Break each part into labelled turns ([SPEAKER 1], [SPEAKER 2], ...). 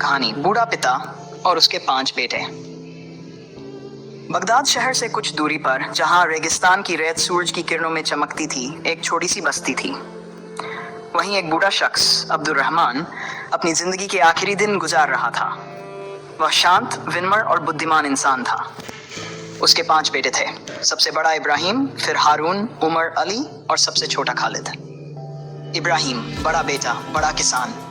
[SPEAKER 1] कहानी, बूढ़ा पिता और उसके 5 बेटे। बगदाद शहर से कुछ दूरी पर, जहां रेगिस्तान की रेत सूरज की किरणों में चमकती थी, एक छोटी सी बस्ती थी। वहीं एक बूढ़ा शख्स, अब्दुल रहमान, अपनी जिंदगी के आखिरी दिन गुजार रहा था। वह शांत, विनम्र और बुद्धिमान इंसान था। उसके 5 बेटे थे। सबसे बड़ा इब्राहिम, फिर हारून, उमर, अली और सबसे छोटा खालिद। इब्राहिम, बड़ा बेटा, बड़ा किसान।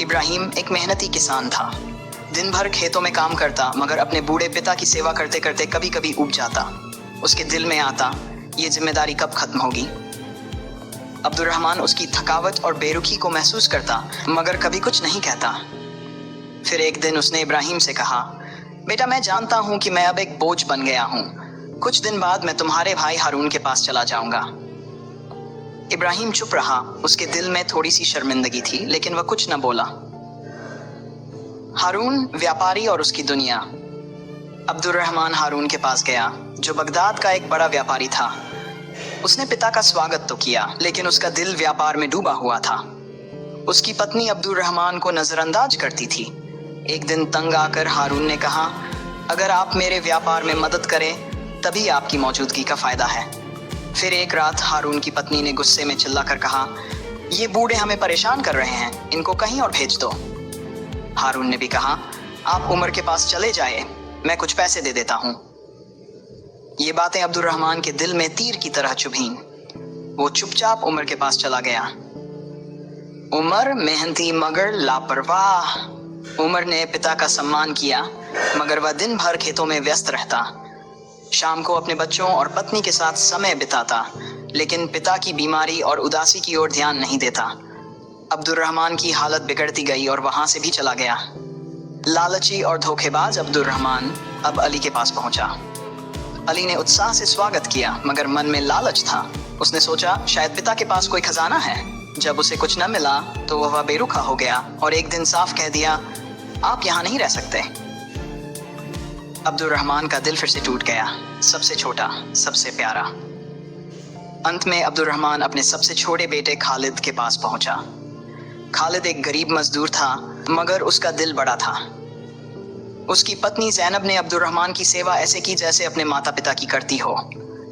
[SPEAKER 1] इब्राहिम एक मेहनती किसान था। दिन भर खेतों में काम करता, मगर अपने बूढ़े पिता की सेवा करते करते कभी कभी ऊब जाता। उसके दिल में आता, ये जिम्मेदारी कब खत्म होगी। अब्दुल रहमान उसकी थकावट और बेरुखी को महसूस करता, मगर कभी कुछ नहीं कहता। फिर एक दिन उसने इब्राहिम से कहा, बेटा, मैं जानता हूँ कि मैं अब एक बोझ बन गया हूँ। कुछ दिन बाद मैं तुम्हारे भाई हारून के पास चला जाऊंगा। इब्राहिम चुप रहा। उसके दिल में थोड़ी सी शर्मिंदगी थी, लेकिन वह कुछ न बोला। हारून, व्यापारी और उसकी दुनिया। अब्दुल रहमान हारून के पास गया, जो बगदाद का एक बड़ा व्यापारी था। उसने पिता का स्वागत तो किया, लेकिन उसका दिल व्यापार में डूबा हुआ था। उसकी पत्नी अब्दुल रहमान को नजरअंदाज करती थी। एक दिन तंग आकर हारून ने कहा, अगर आप मेरे व्यापार में मदद करें तभी आपकी मौजूदगी का फायदा है। फिर एक रात हारून की पत्नी ने गुस्से में चिल्लाकर कहा, ये बूढ़े हमें परेशान कर रहे हैं, इनको कहीं और भेज दो। हारून ने भी कहा, आप उमर के पास चले जाए, मैं कुछ पैसे दे देता हूँ। ये बातें अब्दुल रहमान के दिल में तीर की तरह चुभीं। वो चुपचाप उमर के पास चला गया। उमर मेहनती मगर लापरवाह। उमर ने पिता का सम्मान किया, मगर वह दिन भर खेतों में व्यस्त रहता। शाम को अपने बच्चों और पत्नी के साथ समय बिताता, लेकिन पिता की बीमारी और उदासी की ओर ध्यान नहीं देता। अब्दुल रहमान की हालत बिगड़ती गई और वहां से भी चला गया। लालची और धोखेबाज अब्दुल रहमान अब अली के पास पहुंचा। अली ने उत्साह से स्वागत किया, मगर मन में लालच था। उसने सोचा, शायद पिता के पास कोई खजाना है। जब उसे कुछ न मिला तो वह बेरुखा हो गया और एक दिन साफ कह दिया, आप यहाँ नहीं रह सकते। अब्दुल रहमान का दिल फिर से टूट गया। सबसे छोटा, सबसे प्यारा। अंत में अब्दुल रहमान अपने सबसे छोटे बेटे खालिद के पास पहुंचा। खालिद एक गरीब मजदूर था, मगर उसका दिल बड़ा था। उसकी पत्नी जैनब ने अब्दुल रहमान की सेवा ऐसे की जैसे अपने माता पिता की करती हो।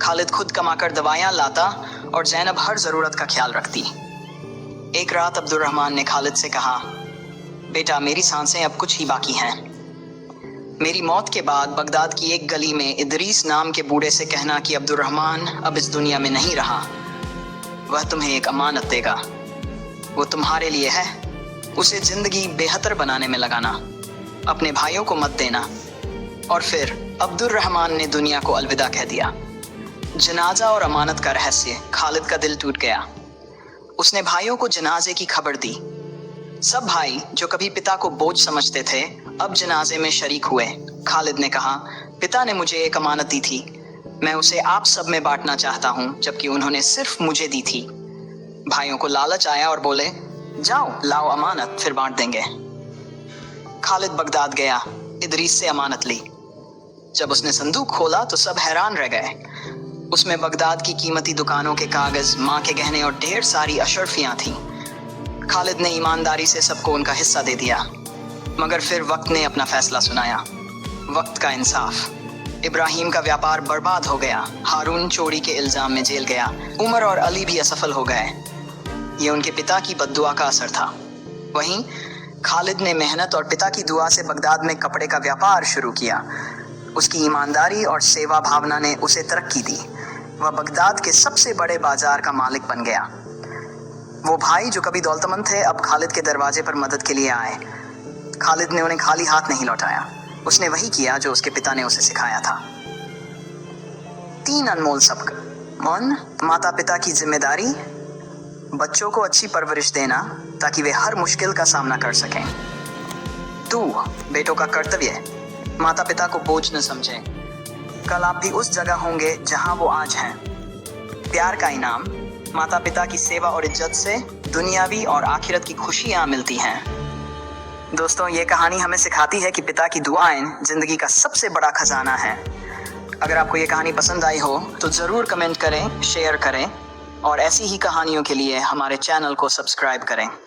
[SPEAKER 1] खालिद खुद कमाकर दवाइयाँ लाता और जैनब हर जरूरत का ख्याल रखती। एक रात अब्दुल रहमान ने खालिद से कहा, बेटा, मेरी सांसें अब कुछ ही बाकी हैं। मेरी मौत के बाद बगदाद की एक गली में इदरीस नाम के बूढ़े से कहना कि अब्दुल रहमान अब इस दुनिया में नहीं रहा। वह तुम्हें एक अमानत देगा। वो तुम्हारे लिए है। उसे जिंदगी बेहतर बनाने में लगाना। अपने भाइयों को मत देना। और फिर अब्दुल रहमान ने दुनिया को अलविदा कह दिया। जनाजा और अमानत का रहस्य। खालिद का दिल टूट गया। उसने भाइयों को जनाजे की खबर दी। सब भाई जो कभी पिता को बोझ समझते थे, अब जनाजे में शरीक हुए। खालिद ने कहा, पिता ने मुझे एक अमानत दी थी, मैं उसे आप सब में बांटना चाहता हूँ, जबकि उन्होंने सिर्फ मुझे दी थी। भाइयों को लालच आया और बोले, जाओ लाओ अमानत, फिर बांट देंगे। खालिद बगदाद गया, इदरीस से अमानत ली। जब उसने संदूक खोला तो सब हैरान रह गए। उसमें बगदाद की कीमती दुकानों के कागज, माँ के गहने और ढेर सारी अशर्फियाँ थीं। खालिद ने ईमानदारी से सबको उनका हिस्सा दे दिया, मगर फिर वक्त ने अपना फैसला सुनाया। वक्त का इंसाफ। इब्राहिम का व्यापार बर्बाद हो गया। हारून चोरी के इल्जाम में जेल गया। उमर और अली भी असफल हो गए। ये उनके पिता की बद्दुआ का असर था। वहीं खालिद ने मेहनत और पिता की दुआ से बगदाद में कपड़े का व्यापार शुरू किया। उसकी ईमानदारी और सेवा भावना ने उसे तरक्की दी। वह बगदाद के सबसे बड़े बाजार का मालिक बन गया। वो भाई जो कभी दौलतमंद थे, अब खालिद के दरवाजे पर मदद के लिए आए। खालिद ने उन्हें खाली हाथ नहीं लौटाया। उसने वही किया जो उसके पिता ने उसे सिखाया था। 3 अनमोल सबक। 1. माता पिता की जिम्मेदारी। बच्चों को अच्छी परवरिश देना ताकि वे हर मुश्किल का सामना कर सकें। 2. बेटों का कर्तव्य। माता पिता को बोझ न समझें। कल आप भी उस जगह होंगे जहां वो आज हैं। प्यार का इनाम। माता पिता की सेवा और इज्जत से दुनियावी और आखिरत की खुशियां मिलती हैं। दोस्तों, ये कहानी हमें सिखाती है कि पिता की दुआएं जिंदगी का सबसे बड़ा खजाना है। अगर आपको ये कहानी पसंद आई हो तो ज़रूर कमेंट करें, शेयर करें और ऐसी ही कहानियों के लिए हमारे चैनल को सब्सक्राइब करें।